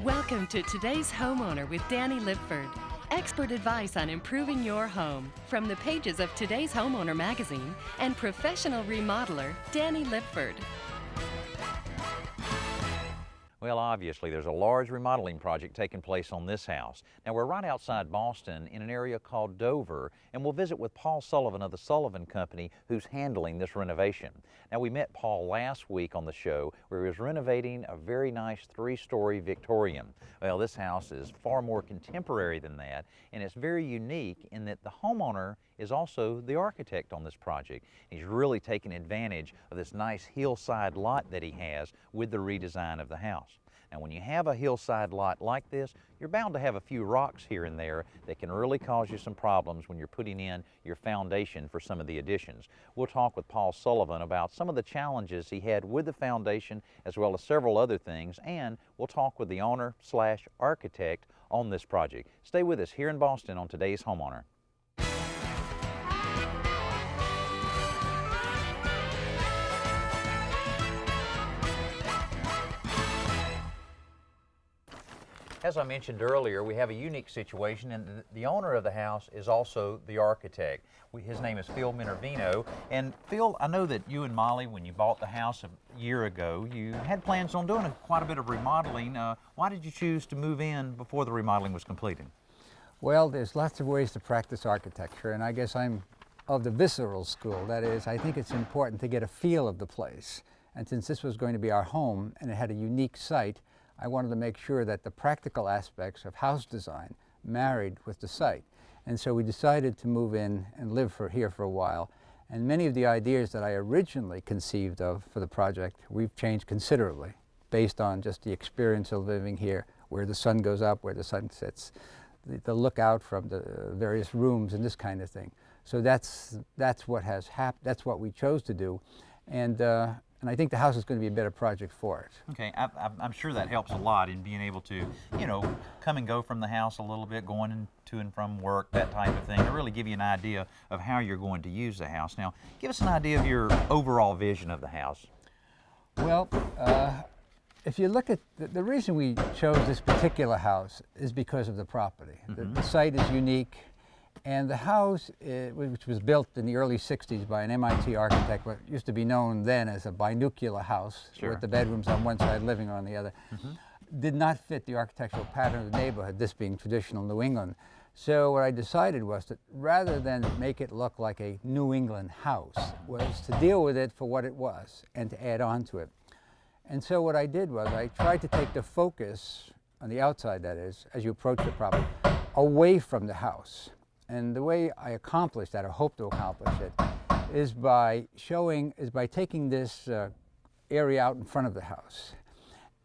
Welcome to Today's Homeowner with Danny Lipford. Expert advice on improving your home from the pages of Today's Homeowner magazine and professional remodeler Danny Lipford. Well, obviously, there's a large remodeling project taking place on this house. Now, we're right outside Boston in an area called Dover, and we'll visit with Paul Sullivan of the Sullivan Company, who's handling this renovation. Now, we met Paul last week on the show where he was renovating a very nice three-story Victorian. Well, this house is far more contemporary than that, and it's very unique in that the homeowner is also the architect on this project. He's really taken advantage of this nice hillside lot that he has with the redesign of the house. Now, when you have a hillside lot like this, you're bound to have a few rocks here and there that can really cause you some problems when you're putting in your foundation for some of the additions. We'll talk with Paul Sullivan about some of the challenges he had with the foundation as well as several other things, and we'll talk with the owner/architect on this project. Stay with us here in Boston on Today's Homeowner. As I mentioned earlier, we have a unique situation, and the owner of the house is also the architect. His name is Phil Minervino. And Phil, I know that you and Molly, when you bought the house a year ago, you had plans on doing quite a bit of remodeling. Why did you choose to move in before the remodeling was completed? Well, there's lots of ways to practice architecture, and I guess I'm of the visceral school. That is, I think it's important to get a feel of the place. And since this was going to be our home and it had a unique site, I wanted to make sure that the practical aspects of house design married with the site. And so we decided to move in and live here for a while. And many of the ideas that I originally conceived of for the project, we've changed considerably based on just the experience of living here, where the sun goes up, where the sun sets, the lookout from the various rooms and this kind of thing. So that's what has happened. That's what we chose to do. And I think the house is going to be a better project for it. Okay, I'm sure that helps a lot in being able to, you know, come and go from the house a little bit, going to and from work, that type of thing, to really give you an idea of how you're going to use the house. Now, give us an idea of your overall vision of the house. Well, if you look at the reason we chose this particular house is because of the property. The site is unique. And the house, which was built in the early 60s by an MIT architect, what used to be known then as a binuclear house, with the bedrooms on one side, living on the other, did not fit the architectural pattern of the neighborhood, this being traditional New England. So what I decided was that rather than make it look like a New England house, was to deal with it for what it was and to add on to it. And so what I did was I tried to take the focus on the outside, that is, as you approach the property, away from the house. And the way I accomplished that, or hope to accomplish it, is by taking this area out in front of the house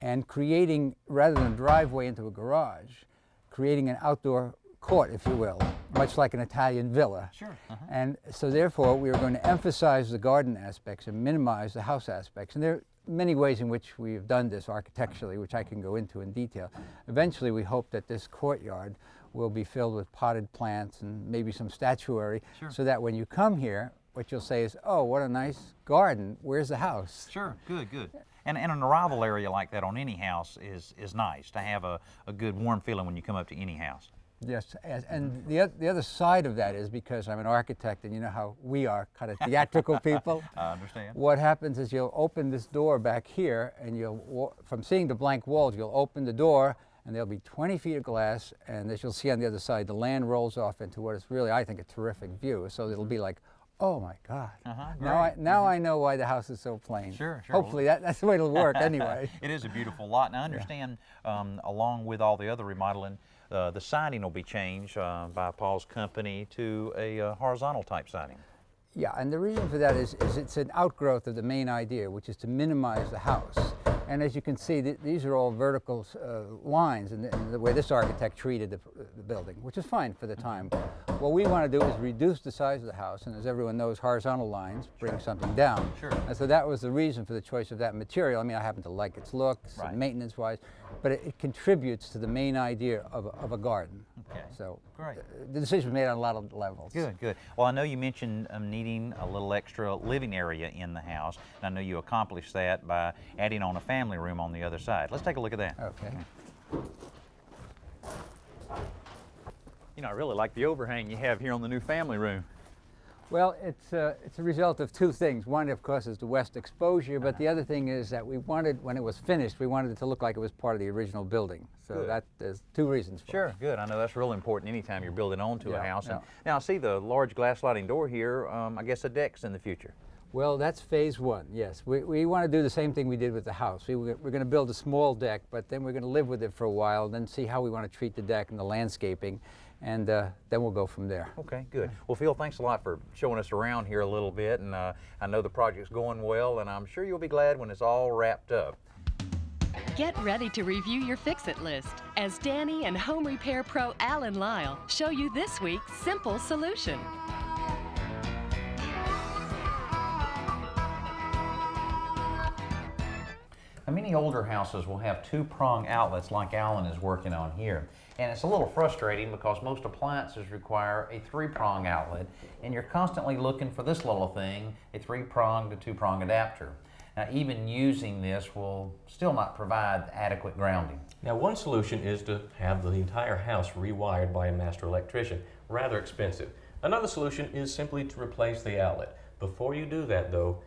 and creating, rather than a driveway into a garage, creating an outdoor court, if you will, much like an Italian villa. Sure. And so therefore, we are going to emphasize the garden aspects and minimize the house aspects. And there are many ways in which we've done this architecturally, which I can go into in detail. Eventually, we hope that this courtyard will be filled with potted plants and maybe some statuary, so that when you come here, what you'll say is, oh, what a nice garden, where's the house? Sure, good. And an arrival area like that on any house is nice, to have a good warm feeling when you come up to any house. Yes, and the other side of that is because I'm an architect, and you know how we are kind of theatrical people. I understand. What happens is you'll open this door back here, and from seeing the blank walls, you'll open the door, and there'll be 20 feet of glass, and as you'll see on the other side, the land rolls off into what is really, I think, a terrific view. So it'll be like, oh my God. Now I know why the house is so plain. Sure. Hopefully that's the way it'll work anyway. It is a beautiful lot. Now I understand, along with all the other remodeling, the siding will be changed by Paul's company to a horizontal type siding. Yeah, and the reason for that is it's an outgrowth of the main idea, which is to minimize the house. And as you can see, these are all vertical lines in the way this architect treated the building, which is fine for the time. What we want to do is reduce the size of the house, and as everyone knows, horizontal lines bring something down. Sure. And so that was the reason for the choice of that material. I mean, I happen to like its looks, maintenance-wise, but it contributes to the main idea of a garden. Okay. So great. The decision was made on a lot of levels. Good. Well, I know you mentioned needing a little extra living area in the house, and I know you accomplished that by adding on a family room on the other side. Let's take a look at that. Okay. You know, I really like the overhang you have here on the new family room. Well, it's a result of two things. One, of course, is the west exposure, but the other thing is that we wanted, when it was finished, we wanted it to look like it was part of the original building. So there's two reasons for it. Sure, good. I know that's real important anytime you're building onto a house. Yeah. And now I see the large glass sliding door here. I guess a deck's in the future. Well, that's phase one, yes. We want to do the same thing we did with the house. We're going to build a small deck, but then we're going to live with it for a while, and then see how we want to treat the deck and the landscaping, and then we'll go from there. Okay, good. Well, Phil, thanks a lot for showing us around here a little bit, and I know the project's going well, and I'm sure you'll be glad when it's all wrapped up. Get ready to review your fix-it list as Danny and home repair pro Alan Lyle show you this week's simple solution. Now, many older houses will have two-prong outlets like Alan is working on here. And it's a little frustrating because most appliances require a three-prong outlet, and you're constantly looking for this little thing, a three-prong to two-prong adapter. Now, even using this will still not provide adequate grounding. Now, one solution is to have the entire house rewired by a master electrician. Rather expensive. Another solution is simply to replace the outlet. Before you do that, though,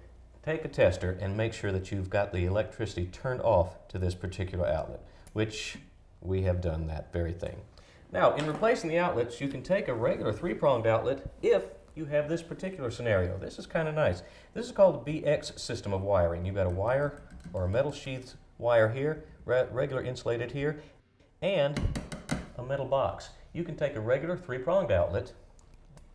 take a tester and make sure that you've got the electricity turned off to this particular outlet, which we have done that very thing. Now, in replacing the outlets, you can take a regular three-pronged outlet if you have this particular scenario. This is kind of nice. This is called the BX system of wiring. You've got a wire or a metal sheath wire here, regular insulated here, and a metal box. You can take a regular three-pronged outlet,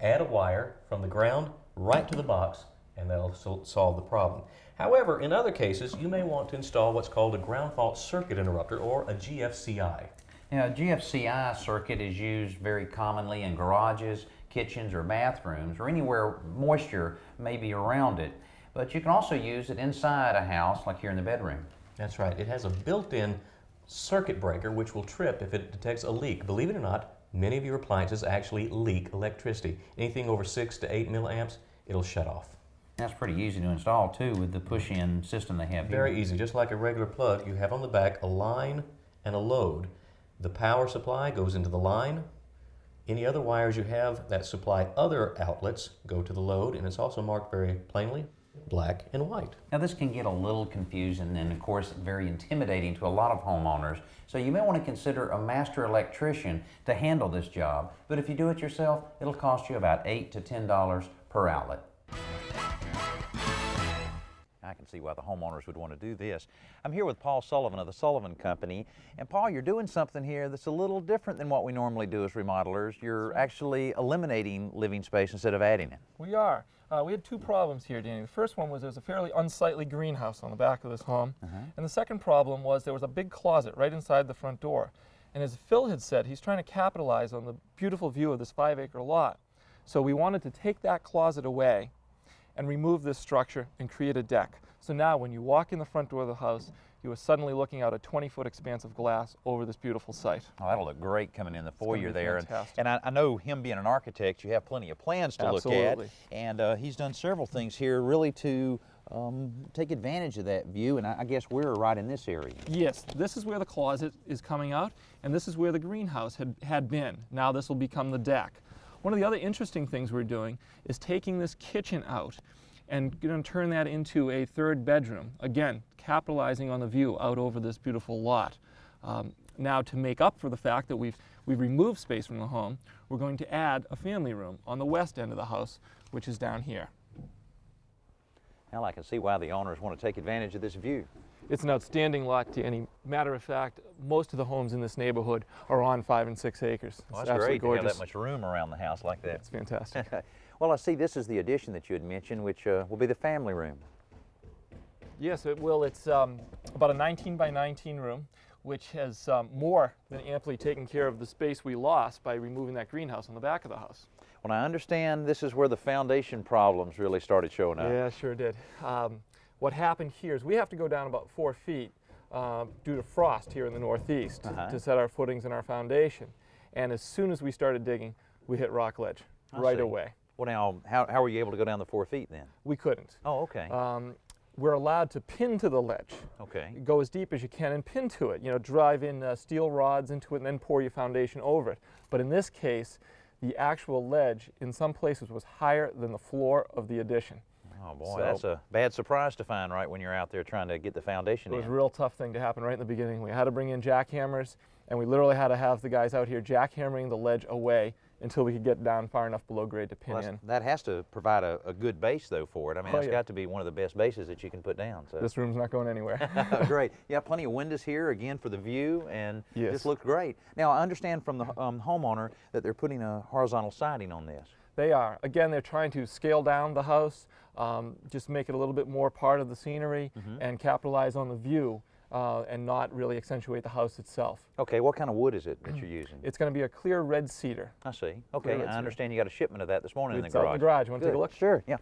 add a wire from the ground right to the box, and that'll solve the problem. However, in other cases, you may want to install what's called a ground fault circuit interrupter, or a GFCI. Now, a GFCI circuit is used very commonly in garages, kitchens, or bathrooms, or anywhere moisture may be around it. But you can also use it inside a house, like here in the bedroom. That's right. It has a built-in circuit breaker which will trip if it detects a leak. Believe it or not, many of your appliances actually leak electricity. Anything over 6 to 8 milliamps, it'll shut off. That's pretty easy to install too with the push-in system they have here. Very easy, just like a regular plug. You have on the back a line and a load. The power supply goes into the line. Any other wires you have that supply other outlets go to the load, and it's also marked very plainly, black and white. Now, this can get a little confusing and, of course, very intimidating to a lot of homeowners, so you may want to consider a master electrician to handle this job. But if you do it yourself, it'll cost you about $8 to $10 per outlet. I can see why the homeowners would want to do this. I'm here with Paul Sullivan of the Sullivan Company. And Paul, you're doing something here that's a little different than what we normally do as remodelers. You're actually eliminating living space instead of adding it. We are. We had two problems here, Danny. The first one was there was a fairly unsightly greenhouse on the back of this home. And the second problem was there was a big closet right inside the front door. And as Phil had said, he's trying to capitalize on the beautiful view of this 5-acre lot. So we wanted to take that closet away and remove this structure and create a deck. So now when you walk in the front door of the house, you are suddenly looking out a 20-foot expanse of glass over this beautiful site. Oh, that'll look great coming in the foyer there. Fantastic. And I know him being an architect, you have plenty of plans to look at. And he's done several things here really to take advantage of that view, and I guess we're right in this area. Yes, this is where the closet is coming out, and this is where the greenhouse had been. Now this will become the deck. One of the other interesting things we're doing is taking this kitchen out and going to turn that into a third bedroom. Again, capitalizing on the view out over this beautiful lot. Now, to make up for the fact that we've removed space from the home, we're going to add a family room on the west end of the house, which is down here. Now I can see why the owners want to take advantage of this view. It's an outstanding lot, Danny. Matter of fact, most of the homes in this neighborhood are on 5 and 6 acres. Well, It's that's great absolutely to have gorgeous. that much room around the house like that. It's fantastic. Well, I see this is the addition that you had mentioned, which will be the family room. Yes, it will. It's about a 19 by 19 room, which has more than amply taken care of the space we lost by removing that greenhouse on the back of the house. Well, I understand this is where the foundation problems really started showing up. Yeah, sure did. What happened here is we have to go down about 4 feet due to frost here in the Northeast to set our footings and our foundation. And as soon as we started digging, we hit rock ledge right away. Well, now, how were you able to go down the 4 feet then? We couldn't. Oh, okay. we're allowed to pin to the ledge. Okay. Go as deep as you can and pin to it. You know, drive in steel rods into it and then pour your foundation over it. But in this case, the actual ledge in some places was higher than the floor of the addition. Oh boy, that's a bad surprise to find right when you're out there trying to get the foundation in. It was a real tough thing to happen right in the beginning. We had to bring in jackhammers, and we literally had to have the guys out here jackhammering the ledge away until we could get down far enough below grade to pin in. That has to provide a good base, though, for it. I mean, it's yeah. got to be one of the best bases that you can put down. So. This room's not going anywhere. Great. Yeah, plenty of windows here, again, for the view, and Yes. this looks great. Now, I understand from the homeowner that they're putting a horizontal siding on this. They are. Again, they're trying to scale down the house, just make it a little bit more part of the scenery and capitalize on the view and not really accentuate the house itself. Okay, what kind of wood is it that you're using? It's going to be a clear red cedar. I see. Okay, red I cedar. understand you got a shipment of that this morning in the It's out garage. in the garage. You want to take a Good. look? Sure, yeah.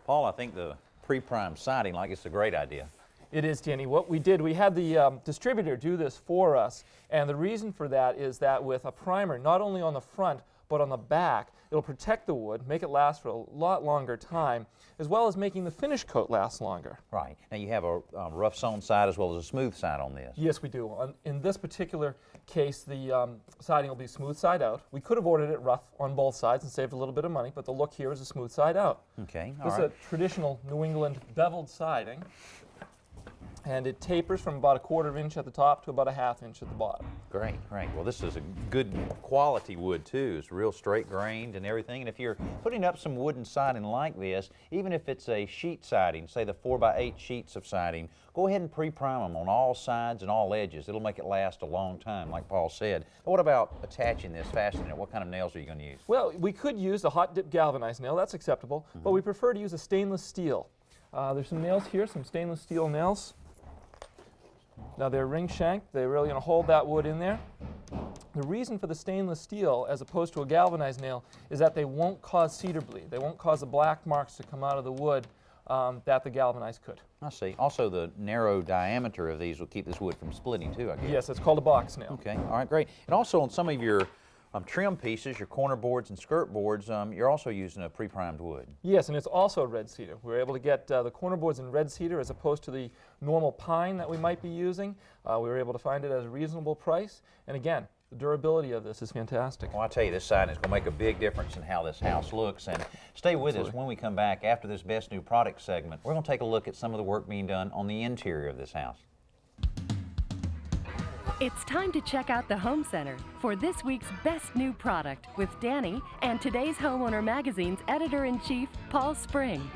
Paul, I think the pre-prime siding, like it's a great idea. It is, Danny. What we did, we had the distributor do this for us, and the reason for that is that with a primer, not only on the front, but on the back, it'll protect the wood, make it last for a lot longer time, as well as making the finish coat last longer. Right. Now, you have a rough sewn side as well as a smooth side on this. Yes, we do. In this particular case, the siding will be smooth side out. We could have ordered it rough on both sides and saved a little bit of money, but the look here is a smooth side out. Okay, all This right. is a traditional New England beveled siding, and it tapers from about a 1/4 inch at the top to about a 1/2 inch at the bottom. Great, great. Well, this is a good quality wood, too. It's real straight grained and everything. And if you're putting up some wooden siding like this, even if it's a sheet siding, say the 4x8 sheets of siding, go ahead and pre-prime them on all sides and all edges. It'll make it last a long time, like Paul said. But what about attaching this, fastening it? What kind of nails are you going to use? Well, we could use a hot dip galvanized nail. That's acceptable. But we prefer to use a stainless steel. There's some nails here, some stainless steel nails. Now they're ring shanked. They're really going to hold that wood in there. The reason for the stainless steel, as opposed to a galvanized nail, is that they won't cause cedar bleed. They won't cause the black marks to come out of the wood that the galvanized could. I see. Also, the narrow diameter of these will keep this wood from splitting, too, I guess. Yes, it's called a box nail. Okay, all right, great. And also on some of your trim pieces, your corner boards and skirt boards, you're also using a pre-primed wood. Yes, and it's also red cedar. We were able to get the corner boards in red cedar as opposed to the normal pine that we might be using. We were able to find it at a reasonable price. And again, the durability of this is fantastic. Well, I tell you, this siding is going to make a big difference in how this house looks. And stay with us when we come back after this Best New Product segment. We're going to take a look at some of the work being done on the interior of this house. It's time to check out the Home Center for this week's Best New Product with Danny and today's Homeowner Magazine's Editor-in-Chief, Paul Spring.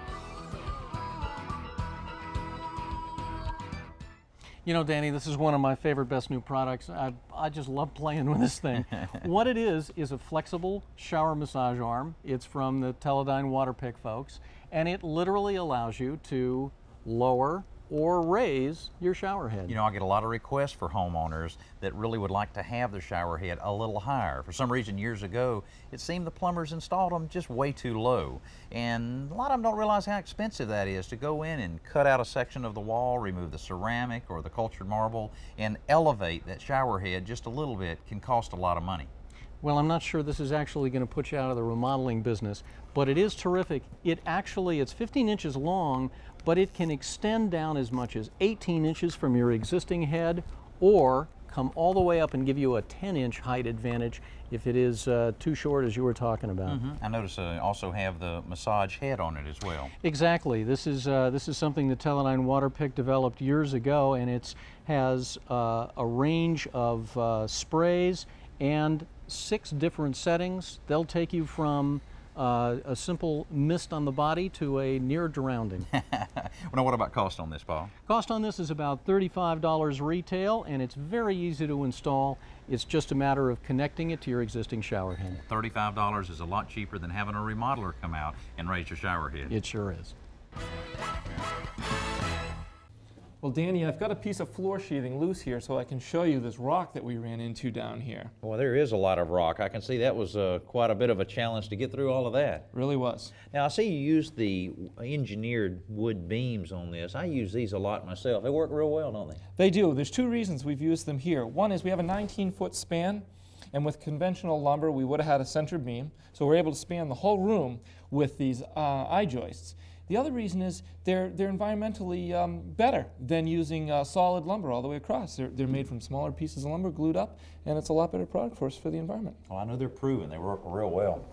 You know, Danny, this is one of my favorite Best New Products. I just love playing with this thing. What it is a flexible shower massage arm. It's from the Teledyne Waterpik folks, and it literally allows you to lower or raise your shower head. You know, I get a lot of requests for homeowners that really would like to have their shower head a little higher. For some reason, years ago, it seemed the plumbers installed them just way too low. And a lot of them don't realize how expensive that is to go in and cut out a section of the wall, remove the ceramic or the cultured marble, and elevate that shower head just a little bit can cost a lot of money. Well, I'm not sure this is actually going to put you out of the remodeling business, but it is terrific. It's 15 inches long, but it can extend down as much as 18 inches from your existing head, or come all the way up and give you a 10-inch height advantage if it is too short, as you were talking about. I notice I also have the massage head on it as well. Exactly. This is something that Teledyne Waterpik developed years ago, and it has a range of sprays and 6 different settings. They'll take you from a simple mist on the body to a near drowning. Well, now what about cost on this, Paul? Cost on this is about $35 retail, and it's very easy to install. It's just a matter of connecting it to your existing shower head. $35 is a lot cheaper than having a remodeler come out and raise your shower head. It sure is. Well, Danny, I've got a piece of floor sheathing loose here so I can show you this rock that we ran into down here. Well, there is a lot of rock. I can see that was quite a bit of a challenge to get through all of that. Really was. Now, I see you use the engineered wood beams on this. I use these a lot myself. They work real well, don't they? They do. There's 2 reasons we've used them here. One is we have a 19-foot span, And with conventional lumber, we would have had a center beam, so we're able to span the whole room with these I-joists. The other reason is they're environmentally better than using solid lumber all the way across. They're made from smaller pieces of lumber glued up, and it's a lot better product for us for the environment. Well, I know they're proven. They work real well.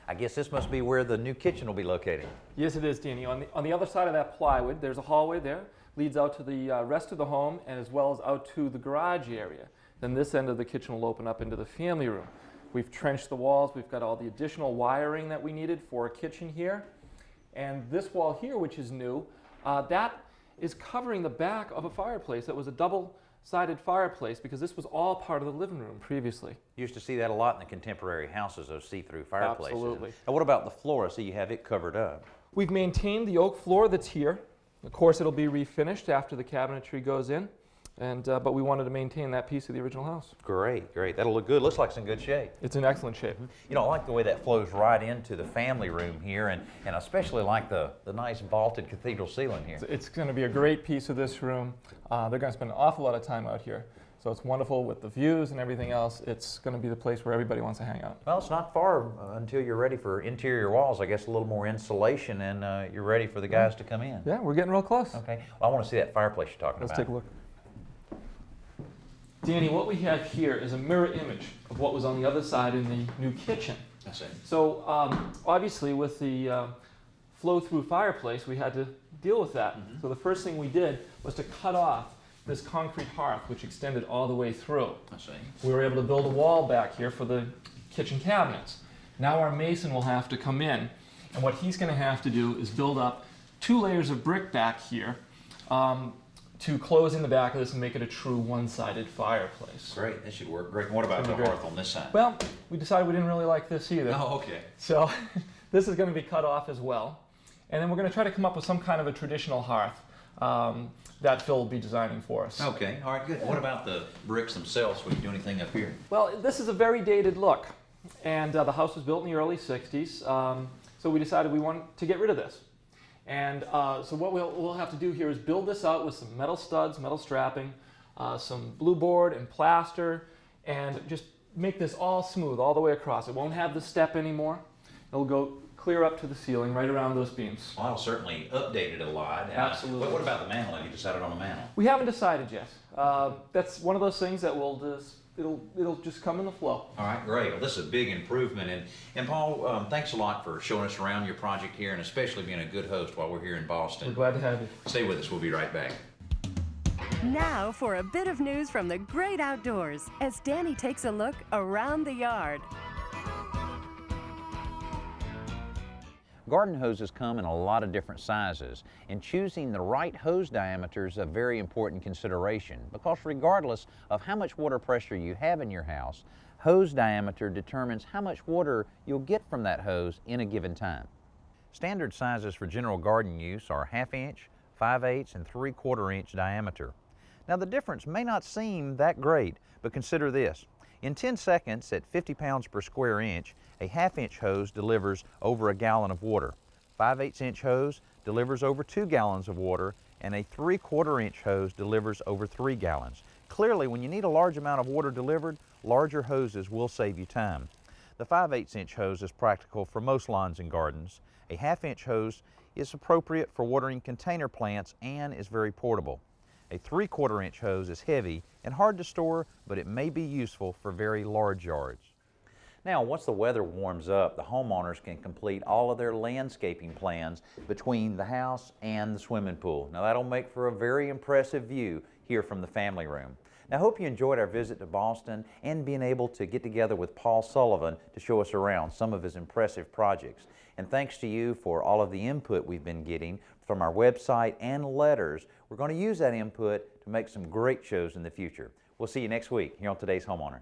I guess this must be where the new kitchen will be located. Yes, it is, Danny. On the other side of that plywood, there's a hallway there, leads out to the rest of the home, and as well as out to the garage area. Then this end of the kitchen will open up into the family room. We've trenched the walls. We've got all the additional wiring that we needed for a kitchen here. And this wall here, which is new, that is covering the back of a fireplace that was a double-sided fireplace, because this was all part of the living room previously. You used to see that a lot in the contemporary houses, those see-through fireplaces. Absolutely. And what about the floor? I see you have it covered up. We've maintained the oak floor that's here. Of course, it'll be refinished after the cabinetry goes in, and but we wanted to maintain that piece of the original house. Great, great. That'll look good. Looks like it's in good shape. It's in excellent shape. You know, I like the way that flows right into the family room here, and I especially like the nice vaulted cathedral ceiling here. It's going to be a great piece of this room. They're going to spend an awful lot of time out here. So it's wonderful with the views and everything else. It's going to be the place where everybody wants to hang out. Well, it's not far until you're ready for interior walls. I guess a little more insulation, and you're ready for the guys to come in. Yeah, we're getting real close. Okay. Well, I want to see that fireplace you're talking Let's about. take a look. Danny, what we have here is a mirror image of what was on the other side in the new kitchen. I see. So obviously with the flow-through fireplace, we had to deal with that. So the first thing we did was to cut off this concrete hearth, which extended all the way through. I see. We were able to build a wall back here for the kitchen cabinets. Now our mason will have to come in, and what he's going to have to do is build up 2 layers of brick back here to close in the back of this and make it a true one-sided fireplace. Great. That should work great. And what about the Great. hearth on this side? Well, we decided we didn't really like this either. Oh, okay. So this is going to be cut off as well. And then we're going to try to come up with some kind of a traditional hearth that Phil will be designing for us. Okay. All right, good. What about the bricks themselves? Will you do anything up here? Well, this is a very dated look. And the house was built in the early 60s. So we decided we wanted to get rid of this. And so what we'll have to do here is build this out with some metal studs, metal strapping, some blue board and plaster, and just make this all smooth all the way across. It won't have the step anymore. It'll go clear up to the ceiling, right around those beams. Well, I'll certainly update it a lot. And, Absolutely. What about the mantel? Have you decided on the mantel? We haven't decided yet. That's one of those things that will just, it'll just come in the flow. All right, great. Well, this is a big improvement. And Paul, thanks a lot for showing us around your project here, and especially being a good host while we're here in Boston. We're glad to have you. Stay with us. We'll be right back. Now for a bit of news from the great outdoors as Danny takes a look around the yard. Garden hoses come in a lot of different sizes, and choosing the right hose diameter is a very important consideration, because regardless of how much water pressure you have in your house, hose diameter determines how much water you'll get from that hose in a given time. Standard sizes for general garden use are 1/2 inch, 5/8, and 3/4 inch diameter. Now the difference may not seem that great, but consider this. In 10 seconds at 50 pounds per square inch, a 1/2 inch hose delivers over 1 gallon of water. 5/8 inch hose delivers over 2 gallons of water, and a 3/4 inch hose delivers over 3 gallons. Clearly, when you need a large amount of water delivered, larger hoses will save you time. The 5/8 inch hose is practical for most lawns and gardens. A 1/2 inch hose is appropriate for watering container plants and is very portable. A 3/4 inch hose is heavy and hard to store, but it may be useful for very large yards. Now, once the weather warms up, the homeowners can complete all of their landscaping plans between the house and the swimming pool. Now, that'll make for a very impressive view here from the family room. Now, I hope you enjoyed our visit to Boston and being able to get together with Paul Sullivan to show us around some of his impressive projects. And thanks to you for all of the input we've been getting from our website and letters. We're going to use that input to make some great shows in the future. We'll see you next week here on Today's Homeowner.